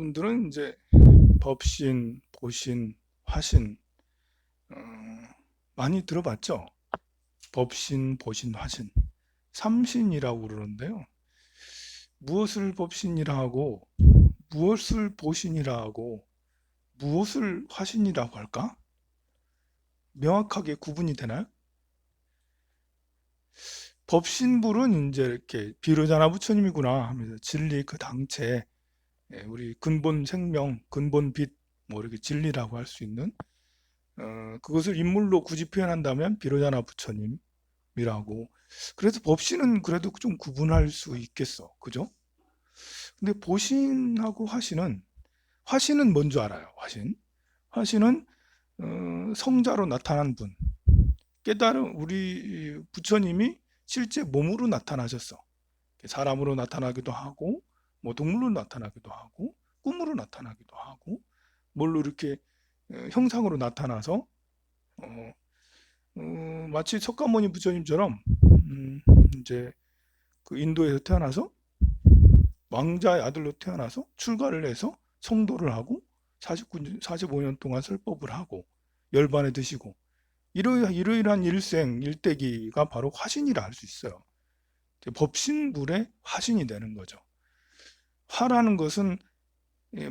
분들은 이제 법신, 보신, 화신 어, 많이 들어봤죠? 법신, 보신, 화신, 삼신이라고 그러는데요. 무엇을 법신이라 하고 무엇을 보신이라 하고 무엇을 화신이라고 할까? 명확하게 구분이 되나요? 법신불은 이제 이렇게 비로자나 부처님이구나 하면서 진리 그 당체, 우리 근본 생명, 근본 빛, 뭐 이렇게 진리라고 할 수 있는 그것을 인물로 굳이 표현한다면 비로자나 부처님이라고. 그래서 법신은 그래도 좀 구분할 수 있겠어, 그죠? 근데 보신하고 화신은 뭔지 알아요? 화신은 성자로 나타난 분, 깨달은 우리 부처님이 실제 몸으로 나타나셨어. 사람으로 나타나기도 하고, 뭐 동물로 나타나기도 하고, 꿈으로 나타나기도 하고, 뭘로 이렇게 형상으로 나타나서 어, 마치 석가모니 부처님처럼 이제 그 인도에서 태어나서 왕자의 아들로 태어나서 출가를 해서 성도를 하고 45년 동안 설법을 하고 열반에 드시고 이러이러한 일생 일대기가 바로 화신이라 할 수 있어요. 법신불의 화신이 되는 거죠. 화라는 것은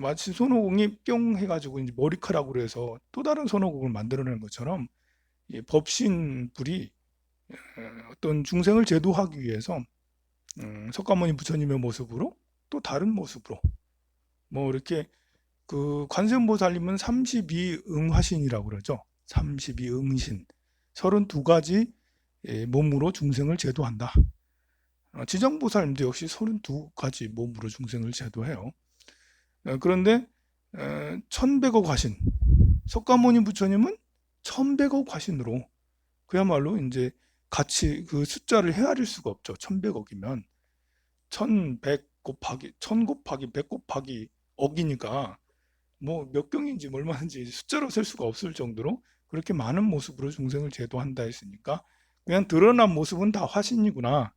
마치 손오공이 뿅 해가지고 이제 머리카락으로 해서 또 다른 손오공을 만들어내는 것처럼 법신불이 어떤 중생을 제도하기 위해서 석가모니 부처님의 모습으로 또 다른 모습으로 뭐 이렇게 그 관세음보살님은 32응화신이라고 그러죠. 32응신 32가지 몸으로 중생을 제도한다. 지정보살님도 역시 32가지 몸으로 중생을 제도해요. 그런데 1100억 화신 석가모니 부처님은 1100억 화신으로 그야말로 이제 같이 그 숫자를 헤아릴 수가 없죠. 1100억이면 1100 곱하기 1000 곱하기 100 곱하기 억이니까 뭐 몇 병인지 얼마인지 숫자로 셀 수가 없을 정도로 그렇게 많은 모습으로 중생을 제도한다 했으니까 그냥 드러난 모습은 다 화신이구나.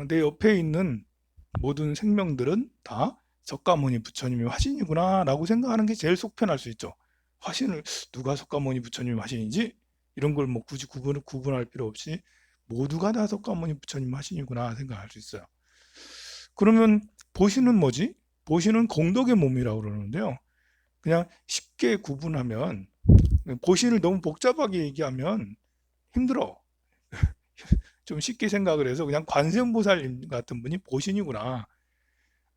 내 옆에 있는 모든 생명들은 다 석가모니 부처님이 화신이구나 라고 생각하는 게 제일 속 편할 수 있죠. 화신을 누가 석가모니 부처님이 화신인지 이런 걸 뭐 굳이 구분할 필요 없이 모두가 다 석가모니 부처님 화신이구나 생각할 수 있어요. 그러면 보시는 뭐지? 보시는 공덕의 몸이라고 그러는데요. 그냥 쉽게 구분하면 보신을 너무 복잡하게 얘기하면 힘들어. 좀 쉽게 생각을 해서 그냥 관세음보살님 같은 분이 보신이구나.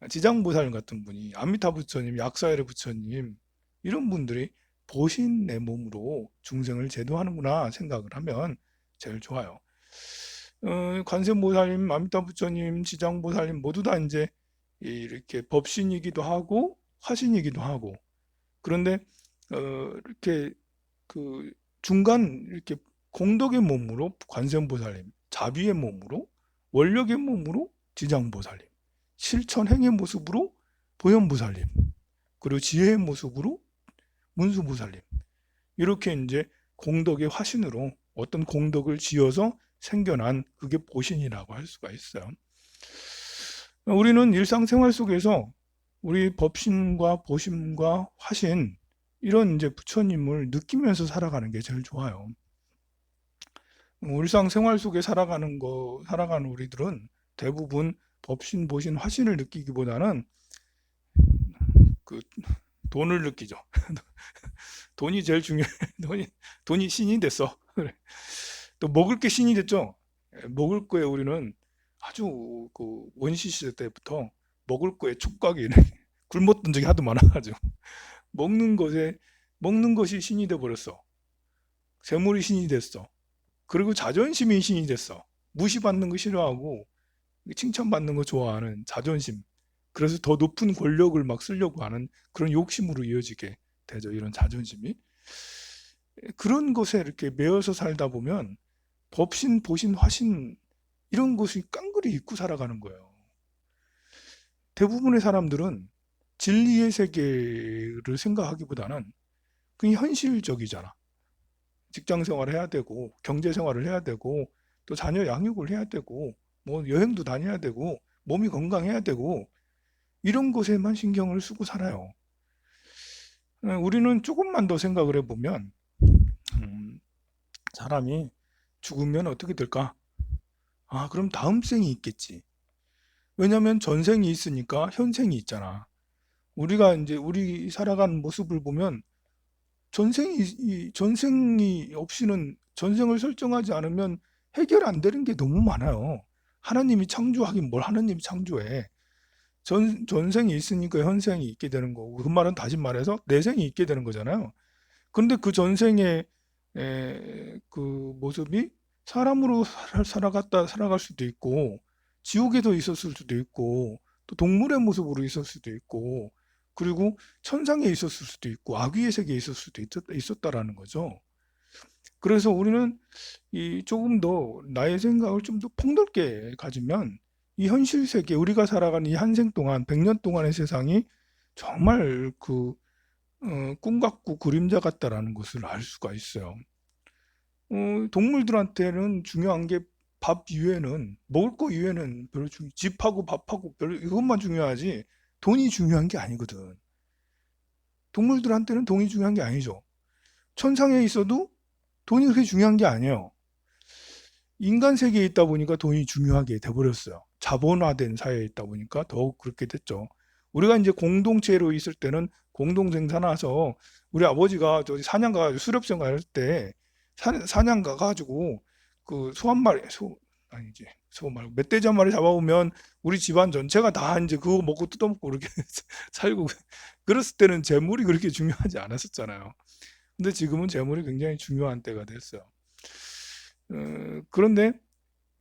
지장보살님 같은 분이 아미타 부처님, 약사열의 부처님 이런 분들이 보신 내 몸으로 중생을 제도하는구나 생각을 하면 제일 좋아요. 관세음보살님, 아미타 부처님, 지장보살님 모두 다 이제 이렇게 법신이기도 하고 화신이기도 하고 그런데 이렇게 그 중간 이렇게 공덕의 몸으로 관세음보살님, 자비의 몸으로 원력의 몸으로 지장보살님, 실천행의 모습으로 보현보살님, 그리고 지혜의 모습으로 문수보살님 이렇게 이제 공덕의 화신으로 어떤 공덕을 지어서 생겨난 그게 보신이라고 할 수가 있어요. 우리는 일상생활 속에서 우리 법신과 보신과 화신 이런 이제 부처님을 느끼면서 살아가는 게 제일 좋아요. 일상생활 속에 살아가는 우리들은 대부분 법신, 보신, 화신을 느끼기보다는 그 돈을 느끼죠. 돈이 제일 중요해. 돈이 신이 됐어. 또 먹을 게 신이 됐죠. 먹을 거에 우리는 아주 그 원시 시대 때부터 먹을 거에 촉각이 굶었던 적이 하도 많아가지고 먹는 것에 먹는 것이 신이 돼 버렸어. 재물이 신이 됐어. 그리고 자존심이 신이 됐어. 무시받는 거 싫어하고 칭찬받는 거 좋아하는 자존심. 그래서 더 높은 권력을 막 쓰려고 하는 그런 욕심으로 이어지게 되죠. 이런 자존심이. 그런 것에 이렇게 매여서 살다 보면 법신, 보신, 화신 이런 것이 깡그리 잊고 살아가는 거예요. 대부분의 사람들은 진리의 세계를 생각하기보다는 그냥 현실적이잖아. 직장 생활을 해야 되고 경제 생활을 해야 되고 또 자녀 양육을 해야 되고 뭐 여행도 다녀야 되고 몸이 건강해야 되고 이런 것에만 신경을 쓰고 살아요. 우리는 조금만 더 생각을 해보면 사람이 죽으면 어떻게 될까? 아, 그럼 다음 생이 있겠지. 왜냐면 전생이 있으니까 현생이 있잖아. 우리가 이제 우리 살아가는 모습을 보면 전생이 없이는 전생을 설정하지 않으면 해결 안 되는 게 너무 많아요. 하나님이 창조하긴 뭘 하나님이 창조해. 전생이 있으니까 현생이 있게 되는 거고, 그 말은 다시 말해서 내생이 있게 되는 거잖아요. 근데 그 전생의 그 모습이 사람으로 살아갈 수도 있고, 지옥에도 있었을 수도 있고, 또 동물의 모습으로 있을 수도 있고, 그리고 천상에 있었을 수도 있고, 아귀의 세계에 있었을 수도 있었다라는 거죠. 그래서 우리는 이 조금 더 나의 생각을 좀 더 폭넓게 가지면 이 현실 세계, 우리가 살아가는 이 한 생 동안, 100년 동안의 세상이 정말 꿈 같고 그림자 같다라는 것을 알 수가 있어요. 동물들한테는 중요한 게 밥 이외에는, 먹을 거 이외에는 별로 집하고 밥하고 별로 이것만 중요하지 돈이 중요한 게 아니거든. 동물들한테는 돈이 중요한 게 아니죠. 천상에 있어도 돈이 그렇게 중요한 게 아니에요. 인간 세계에 있다 보니까 돈이 중요하게 돼버렸어요. 자본화된 사회에 있다 보니까 더욱 그렇게 됐죠. 우리가 이제 공동체로 있을 때는 공동생산해서 우리 아버지가 저기 사냥 가가지고 수렵생활 할 때 사냥 가가지고 그 소 한 마리 아니지 소 말고 멧돼지 한 마리 잡아오면 우리 집안 전체가 다 이제 그거 먹고 뜯어먹고 그렇게 살고 그랬을 때는 재물이 그렇게 중요하지 않았었잖아요. 근데 지금은 재물이 굉장히 중요한 때가 됐어요. 그런데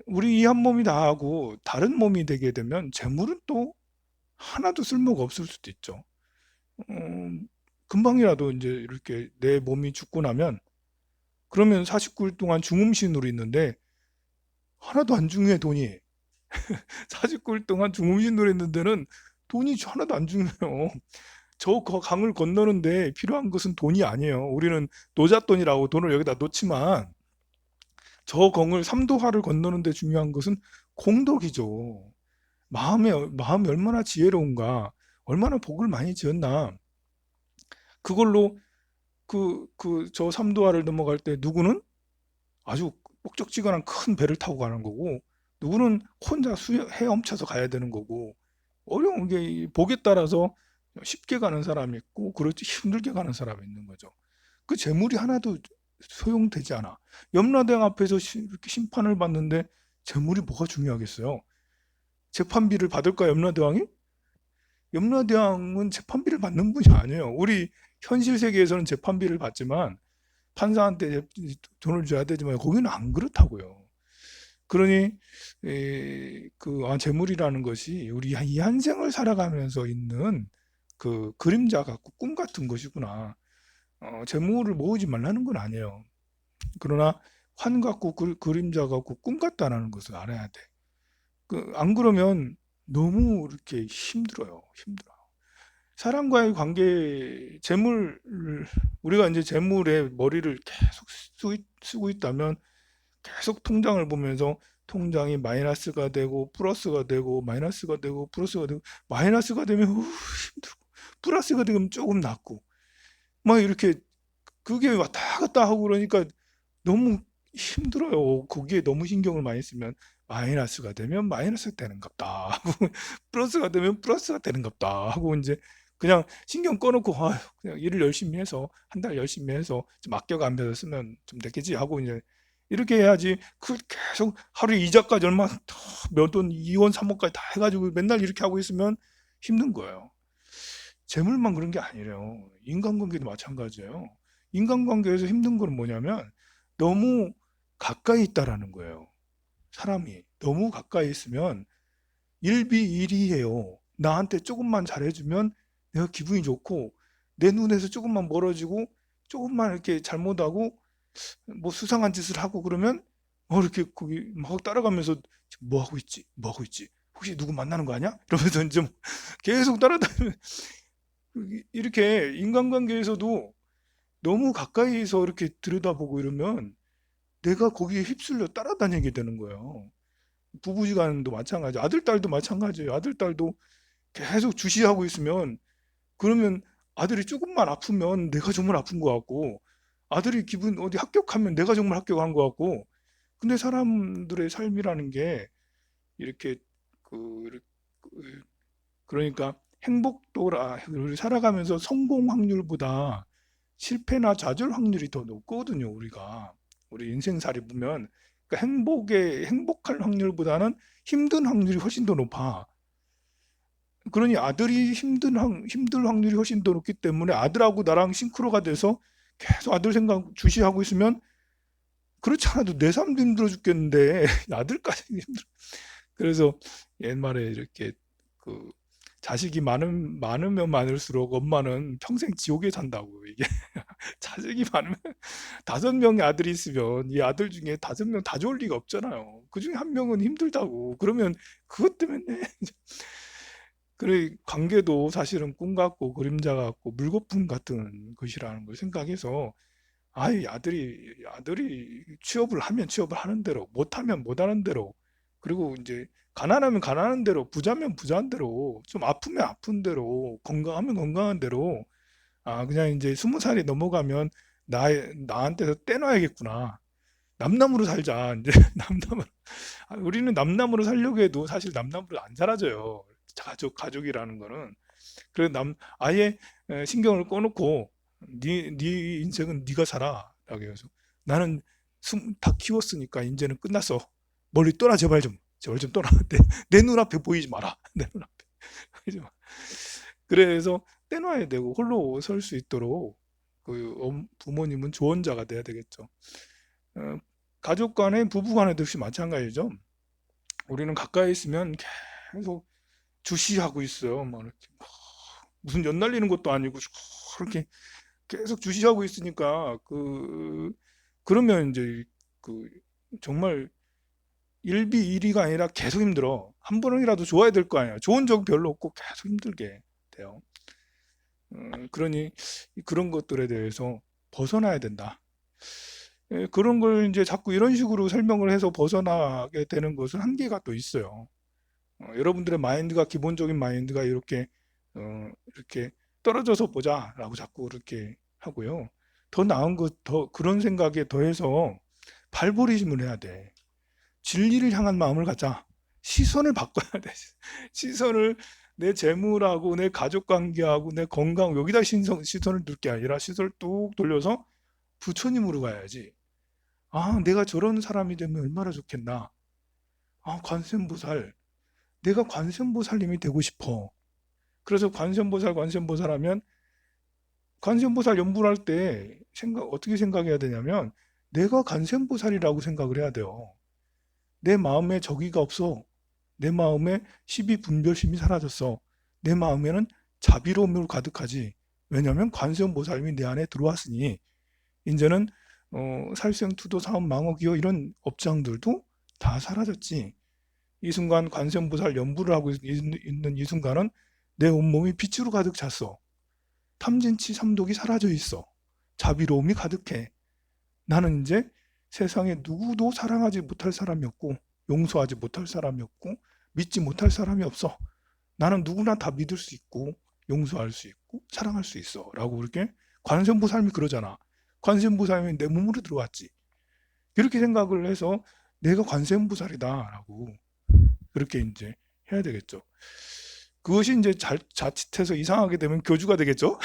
우리 이 한 몸이 다 하고 다른 몸이 되게 되면 재물은 또 하나도 쓸모가 없을 수도 있죠. 금방이라도 이제 이렇게 내 몸이 죽고 나면 그러면 49일 동안 중음신으로 있는데 하나도 안 중요해 돈이. 49일 동안 중음신으로 있는 데는 돈이 하나도 안 중요해요. 저 강을 건너는데 필요한 것은 돈이 아니에요. 우리는 노잣돈이라고 돈을 여기다 놓지만 저 강을 삼도하를 건너는데 중요한 것은 공덕이죠. 마음이 얼마나 지혜로운가, 얼마나 복을 많이 지었나. 그걸로 저 삼도하를 넘어갈 때 누구는 아주 목적지근한 큰 배를 타고 가는 거고, 누구는 혼자 헤엄쳐서 가야 되는 거고, 어려운 게 복에 따라서 쉽게 가는 사람이 있고, 그렇지 힘들게 가는 사람이 있는 거죠. 그 재물이 하나도 소용되지 않아. 염라대왕 앞에서 이렇게 심판을 받는데 재물이 뭐가 중요하겠어요? 재판비를 받을까 염라대왕이? 염라대왕은 재판비를 받는 분이 아니에요. 우리 현실 세계에서는 재판비를 받지만 판사한테 돈을 줘야 되지만 거기는 안 그렇다고요. 그러니 재물이라는 것이 우리 이 한 생을 살아가면서 있는 그 그림자 같고 꿈 같은 것이구나. 재물을 모으지 말라는 건 아니에요. 그러나 환 같고 그림자 같고 꿈 같다는 것을 알아야 돼. 안 그러면 너무 이렇게 힘들어요. 힘들어. 사람과의 관계, 우리가 이제 재물에 머리를 계속 쓰고 있다면 계속 통장을 보면서 통장이 마이너스가 되고 플러스가 되고 마이너스가 되고 플러스가 되고 마이너스가 되면 힘들고 플러스가 되면 조금 낫고 막 이렇게 그게 왔다 갔다 하고 그러니까 너무 힘들어요. 거기에 너무 신경을 많이 쓰면 마이너스가 되면 마이너스가 되는갑다 하고 플러스가 되면 플러스가 되는갑다 하고 이제 그냥 신경 꺼놓고 그냥 일을 열심히 해서 한 달 열심히 해서 좀 아껴가면서 쓰면 좀 되겠지 하고 이제 이렇게 해야지. 계속 하루에 이자까지 얼마 몇 원, 2원, 3원까지 다 해가지고 맨날 이렇게 하고 있으면 힘든 거예요. 재물만 그런 게 아니래요. 인간관계도 마찬가지예요. 인간관계에서 힘든 건 뭐냐면 너무 가까이 있다라는 거예요. 사람이 너무 가까이 있으면 일비일이해요. 나한테 조금만 잘해주면 내가 기분이 좋고 내 눈에서 조금만 멀어지고 조금만 이렇게 잘못하고 뭐 수상한 짓을 하고 그러면 이렇게 거기 막 따라가면서 뭐 하고 있지? 뭐 하고 있지? 혹시 누구 만나는 거 아니야? 이러면서 이제 계속 따라다니면 이렇게 인간관계에서도 너무 가까이서 이렇게 들여다보고 이러면 내가 거기에 휩쓸려 따라다니게 되는 거예요. 부부지간도 마찬가지, 아들, 딸도 마찬가지예요. 아들, 딸도 계속 주시하고 있으면, 그러면 아들이 조금만 아프면 내가 정말 아픈 것 같고, 아들이 기분 어디 합격하면 내가 정말 합격한 것 같고. 근데 사람들의 삶이라는 게 이렇게 그, 그- 그러니까 행복도라, 우리 살아가면서 성공 확률보다 실패나 좌절 확률이 더 높거든요, 우리가. 우리 인생살이 보면. 그러니까 행복할 확률보다는 힘든 확률이 훨씬 더 높아. 그러니 아들이 힘들 확률이 훨씬 더 높기 때문에 아들하고 나랑 싱크로가 돼서 계속 아들 생각 주시하고 있으면, 그렇지 않아도 내 삶도 힘들어 죽겠는데 아들까지 힘들어. 그래서 옛말에 이렇게 그 자식이 많으면 많을수록 엄마는 평생 지옥에 산다고, 이게. 자식이 많으면, 5명의 아들이 있으면 이 아들 중에 5명 다 좋을 리가 없잖아요. 그 중에 한 명은 힘들다고. 그러면 그것 때문에 그래, 관계도 사실은 꿈 같고 그림자 같고 물거품 같은 것이라는 걸 생각해서, 아들이 취업을 하면 취업을 하는 대로, 못하면 못하는 대로, 그리고 이제 가난하면 가난한 대로, 부자면 부자한 대로, 좀 아프면 아픈 대로, 건강하면 건강한 대로, 그냥 이제 20살이 넘어가면 나한테서 떼놔야겠구나. 남남으로 살자. 이제 남남으로. 우리는 남남으로 살려고 해도 사실 남남으로 안 살아져요. 가족이라는 거는. 그래서 아예 신경을 꺼놓고, 네 인생은 네가 살아. 라고 해서, 나는 다 키웠으니까 이제는 끝났어. 멀리 떠나, 제발 좀 떠나. 내 눈앞에 보이지 마라. 내 눈앞에 보이지 마. 그래서 떼놔야 되고 홀로 설 수 있도록 부모님은 조언자가 돼야 되겠죠. 어, 가족 간에, 부부 간에도 역시 마찬가지죠. 우리는 가까이 있으면 계속 주시하고 있어요. 막 이렇게 무슨 연 날리는 것도 아니고 그렇게 계속 주시하고 있으니까, 그러면 이제 그 정말 일비일이가 아니라 계속 힘들어. 한 번이라도 좋아야 될 거 아니야. 좋은 적 별로 없고 계속 힘들게 돼요. 그러니 그런 것들에 대해서 벗어나야 된다. 그런 걸 이제 자꾸 이런 식으로 설명을 해서 벗어나게 되는 것은 한계가 또 있어요. 여러분들의 마인드가, 기본적인 마인드가 이렇게 떨어져서 보자라고 자꾸 그렇게 하고요. 더 나은 것, 더 그런 생각에 더해서 발버리심을 해야 돼. 진리를 향한 마음을 갖자. 시선을 바꿔야 돼. 시선을 내 재물하고 내 가족 관계하고 내 건강, 여기다 시선을 둘 게 아니라 시선을 뚝 돌려서 부처님으로 가야지. 내가 저런 사람이 되면 얼마나 좋겠나. 관세음보살. 내가 관세음보살님이 되고 싶어. 그래서 관세음보살 하면, 관세음보살 연불 할 때 어떻게 생각해야 되냐면, 내가 관세음보살이라고 생각을 해야 돼요. 내 마음에 적의가 없어. 내 마음에 시비 분별심이 사라졌어. 내 마음에는 자비로움으로 가득하지. 왜냐하면 관세음보살님이 내 안에 들어왔으니, 이제는 살생투도 사업 망어기여 이런 업장들도 다 사라졌지. 이 순간 관세음보살 연부를 하고 있는 이 순간은 내 온몸이 빛으로 가득 찼어. 탐진치 삼독이 사라져 있어. 자비로움이 가득해. 나는 이제 세상에 누구도 사랑하지 못할 사람이 없고, 용서하지 못할 사람이 없고, 믿지 못할 사람이 없어. 나는 누구나 다 믿을 수 있고, 용서할 수 있고, 사랑할 수 있어. 라고 그렇게 관세음보살님이 그러잖아. 관세음보살님이 내 몸으로 들어왔지. 이렇게 생각을 해서 내가 관세음보살이다. 라고 그렇게 이제 해야 되겠죠. 그것이 이제 자칫해서 이상하게 되면 교주가 되겠죠.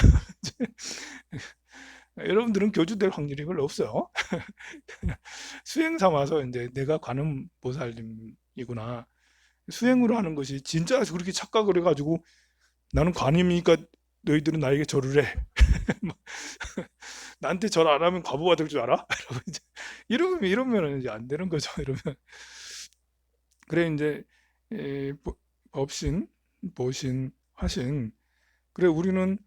여러분들은 교주 될 확률이 별로 없어요. 수행 삼아서 이제 내가 관음보살님이구나. 수행으로 하는 것이, 진짜 그렇게 착각을 해가지고 나는 관음이니까 너희들은 나에게 절을 해. 나한테 절 안 하면 과부가 될 줄 알아? 이러면 이제 안 되는 거죠. 이러면. 그래 이제 법신, 보신, 화신. 그래, 우리는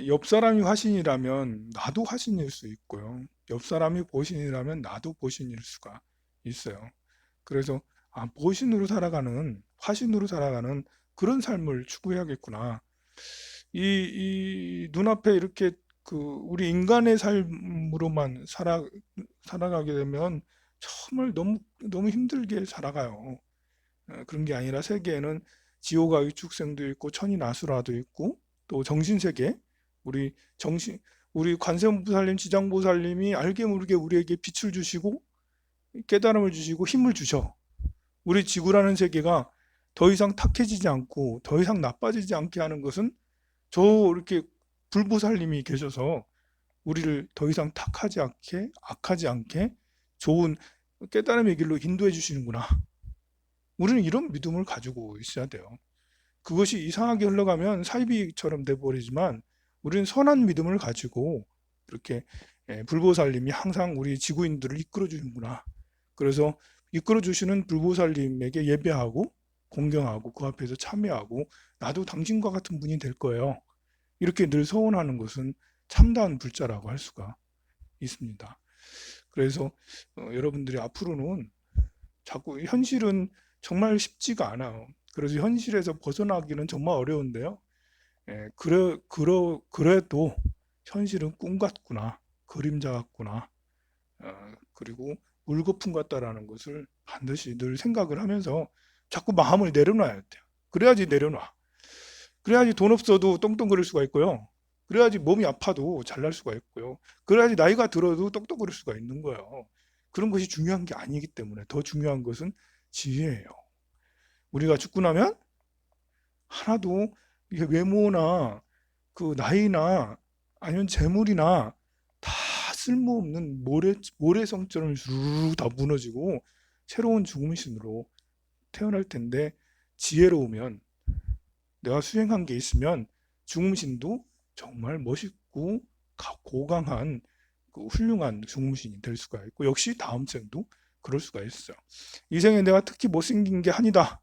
옆 사람이 화신이라면 나도 화신일 수 있고요. 옆 사람이 보신이라면 나도 보신일 수가 있어요. 그래서 보신으로 살아가는, 화신으로 살아가는 그런 삶을 추구해야겠구나. 이 눈앞에 이렇게 우리 인간의 삶으로만 살아가게 되면 정말 너무 너무 힘들게 살아가요. 그런 게 아니라 세계에는 지호가 위축생도 있고 천이나수라도 있고 또 정신세계 우리 정신 우리 관세음보살님 지장보살님이 알게 모르게 우리에게 빛을 주시고 깨달음을 주시고 힘을 주셔. 우리 지구라는 세계가 더 이상 탁해지지 않고 더 이상 나빠지지 않게 하는 것은 저 이렇게 불보살님이 계셔서 우리를 더 이상 탁하지 않게 악하지 않게 좋은 깨달음의 길로 인도해 주시는구나. 우리는 이런 믿음을 가지고 있어야 돼요. 그것이 이상하게 흘러가면 사이비처럼 돼버리지만 우리는 선한 믿음을 가지고 이렇게 불보살님이 항상 우리 지구인들을 이끌어 주는구나. 그래서 이끌어 주시는 불보살님에게 예배하고 공경하고 그 앞에서 참여하고 나도 당신과 같은 분이 될 거예요. 이렇게 늘 서원하는 것은 참다운 불자라고 할 수가 있습니다. 그래서 여러분들이 앞으로는 자꾸 현실은 정말 쉽지가 않아요. 그래서 현실에서 벗어나기는 정말 어려운데요. 그래도 현실은 꿈 같구나, 그림자 같구나, 그리고 물거품 같다라는 것을 반드시 늘 생각을 하면서 자꾸 마음을 내려놔야 돼요. 그래야지 내려놔. 그래야지 돈 없어도 떵떵거릴 수가 있고요. 그래야지 몸이 아파도 잘날 수가 있고요. 그래야지 나이가 들어도 똑똑거릴 수가 있는 거예요. 그런 것이 중요한 게 아니기 때문에 더 중요한 것은 지혜예요. 우리가 죽고 나면 하나도 이게 외모나 그 나이나 아니면 재물이나 다 쓸모없는 모래성처럼 주르르 다 무너지고 새로운 죽음신으로 태어날 텐데 지혜로우면 내가 수행한 게 있으면 죽음신도 정말 멋있고 고강한 그 훌륭한 죽음신이 될 수가 있고 역시 다음 생도 그럴 수가 있어요. 이 생에 내가 특히 못생긴 게 한이다.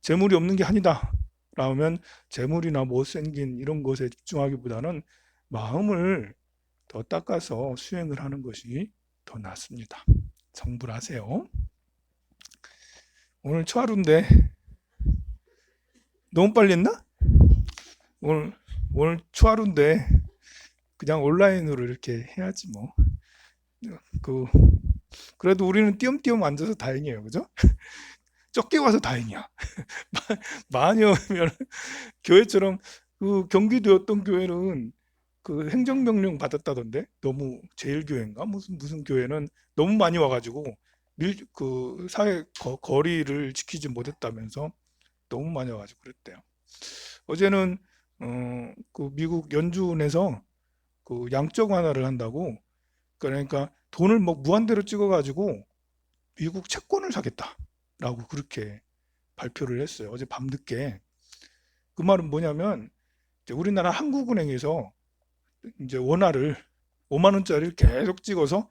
재물이 없는 게 한이다. 라면 재물이나 못생긴 이런 것에 집중하기보다는 마음을 더 닦아서 수행을 하는 것이 더 낫습니다. 성불하세요. 오늘 초하루인데 너무 빨리 했나? 오늘 초하루인데 그냥 온라인으로 이렇게 해야지 뭐. 그래도 우리는 띄엄띄엄 앉아서 다행이에요, 그죠? 적게 와서 다행이야. 많이 오면 교회처럼 그 경기도였던 교회는 그 행정명령 받았다던데 너무 제일교회인가 무슨 교회는 너무 많이 와가지고 그 사회 거리를 지키지 못했다면서 너무 많이 와가지고 그랬대요. 어제는 그 미국 연준에서 그 양적 완화를 한다고 그러니까 돈을 뭐 무한대로 찍어가지고 미국 채권을 사겠다라고 그렇게 발표를 했어요. 어제 밤늦게. 그 말은 뭐냐면 이제 우리나라 한국은행에서 이제 원화를 5만 원짜리를 계속 찍어서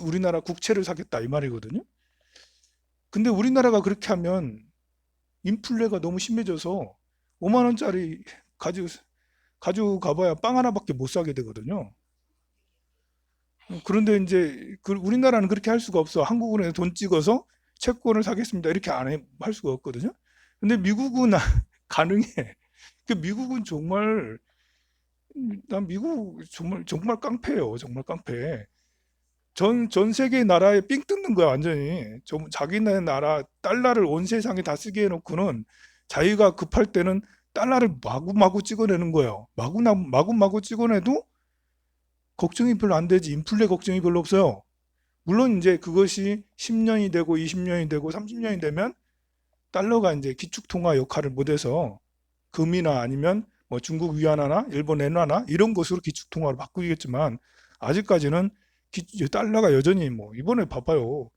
우리나라 국채를 사겠다 이 말이거든요. 근데 우리나라가 그렇게 하면 인플레가 너무 심해져서 5만 원짜리 가지고 가봐야 빵 하나밖에 못 사게 되거든요. 그런데 이제 우리나라는 그렇게 할 수가 없어. 한국은행에 돈 찍어서 채권을 사겠습니다. 이렇게 할 수가 없거든요. 근데 미국은 가능해. 그 미국은 정말 난 미국 정말 깡패예요. 정말 깡패. 전 세계 나라에 삥 뜯는 거야 완전히. 자기네 나라 달러를 온 세상에 다 쓰게 해놓고는 자기가 급할 때는 달러를 마구마구 찍어내는 거예요. 마구마구 찍어내도 걱정이 별로 안 되지. 인플레 걱정이 별로 없어요. 물론 이제 그것이 10년이 되고 20년이 되고 30년이 되면 달러가 이제 기축통화 역할을 못해서 금이나 아니면 뭐 중국 위안화나 일본 엔화나 이런 것으로 기축통화로 바꾸겠지만 아직까지는 달러가 여전히 뭐 이번에 봐봐요.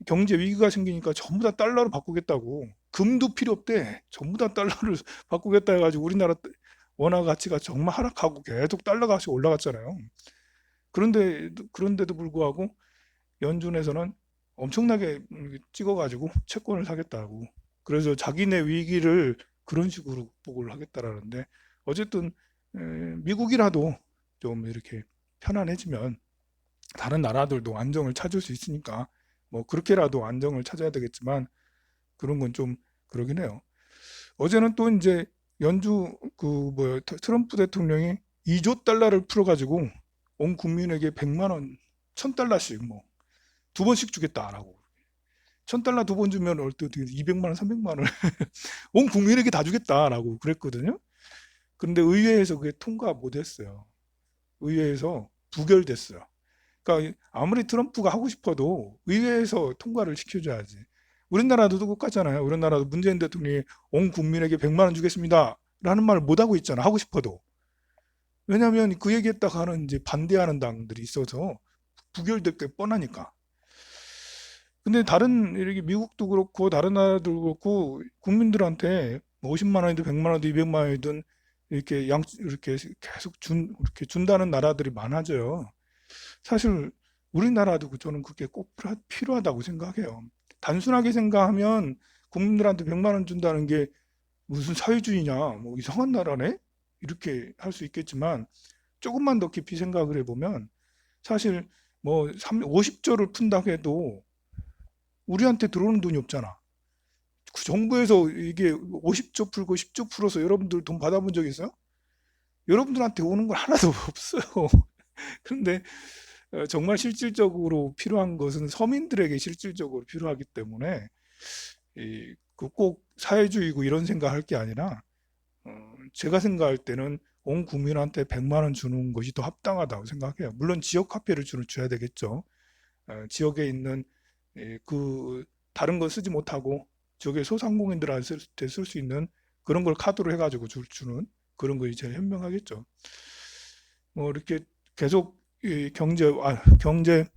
경제 위기가 생기니까 전부 다 달러로 바꾸겠다고. 금도 필요 없대. 전부 다 달러를 바꾸겠다 해가지고 우리나라 원화 가치가 정말 하락하고 계속 달러 값이 올라갔잖아요. 그런데도 불구하고 연준에서는 엄청나게 찍어가지고 채권을 사겠다고. 그래서 자기네 위기를 그런 식으로 극복을 하겠다라는데 어쨌든 미국이라도 좀 이렇게 편안해지면 다른 나라들도 안정을 찾을 수 있으니까 뭐 그렇게라도 안정을 찾아야 되겠지만 그런 건 좀 그러긴 해요. 어제는 또 이제 트럼프 대통령이 2조 달러를 풀어가지고 온 국민에게 100만 원, 1000달러씩 뭐 2번씩 주겠다라고. $1,000 두 번 주면 어떻게 200만 원, 300만 원 온 국민에게 다 주겠다라고 그랬거든요. 그런데 의회에서 그게 통과 못했어요. 의회에서 부결됐어요. 그러니까 아무리 트럼프가 하고 싶어도 의회에서 통과를 시켜줘야지. 우리나라도 똑같잖아요. 우리나라도 문재인 대통령이 온 국민에게 100만 원 주겠습니다. 라는 말을 못하고 있잖아. 하고 싶어도. 왜냐하면 그 얘기했다가 하는 이제 반대하는 당들이 있어서 부결될 게 뻔하니까. 근데 다른 이렇게 미국도 그렇고 다른 나라도 그렇고 국민들한테 뭐 50만 원이든 100만 원이든 200만 원이든 이렇게 계속 이렇게 준다는 나라들이 많아져요. 사실 우리나라도 저는 그게 꼭 필요하다고 생각해요. 단순하게 생각하면 국민들한테 100만 원 준다는 게 무슨 사회주의냐, 뭐 이상한 나라네? 이렇게 할 수 있겠지만 조금만 더 깊이 생각을 해보면 사실 뭐 50조를 푼다고 해도 우리한테 들어오는 돈이 없잖아. 그 정부에서 이게 50조 풀고 10조 풀어서 여러분들 돈 받아본 적 있어요? 여러분들한테 오는 건 하나도 없어요. 그런데 정말 실질적으로 필요한 것은 서민들에게 실질적으로 필요하기 때문에 꼭 사회주의고 이런 생각할 게 아니라 제가 생각할 때는 온 국민한테 100만 원 주는 것이 더 합당하다고 생각해요. 물론 지역 화폐를 줘야 되겠죠. 지역에 있는 그 다른 건 쓰지 못하고 지역의 소상공인들한테 쓸 수 있는 그런 걸 카드로 해가지고 주는 그런 것이 제일 현명하겠죠. 뭐 이렇게 계속 경제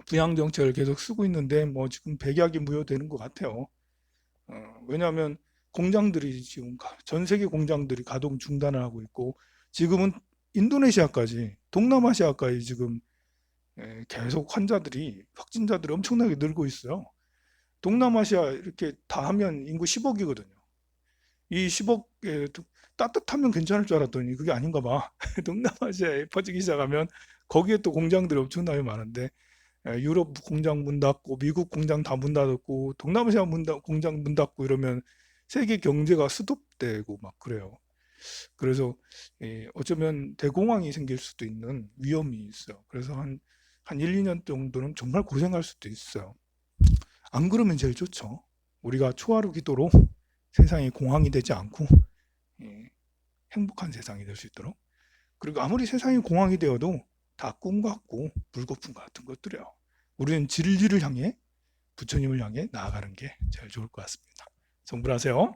부양 정책을 계속 쓰고 있는데 뭐 지금 백약이 무효되는 것 같아요. 왜냐하면 공장들이 지금 전 세계 공장들이 가동 중단을 하고 있고 지금은 인도네시아까지 동남아시아까지 지금 계속 확진자들이 엄청나게 늘고 있어요. 동남아시아 이렇게 다 하면 인구 10억이거든요. 이 10억에 따뜻하면 괜찮을 줄 알았더니 그게 아닌가 봐. 동남아시아에 퍼지기 시작하면 거기에 또 공장들이 엄청나게 많은데 유럽 공장 문 닫고 미국 공장 다 문 닫았고 동남아시아 공장 문 닫고 이러면 세계 경제가 스톱되고 막 그래요. 그래서 어쩌면 대공황이 생길 수도 있는 위험이 있어요. 그래서 한 1, 2년 정도는 정말 고생할 수도 있어요. 안 그러면 제일 좋죠. 우리가 초하루 기도로 세상이 공황이 되지 않고 행복한 세상이 될 수 있도록. 그리고 아무리 세상이 공황이 되어도 다 꿈 같고 불거품 같은 것들이에요. 우리는 진리를 향해 부처님을 향해 나아가는 게 제일 좋을 것 같습니다. 성불하세요.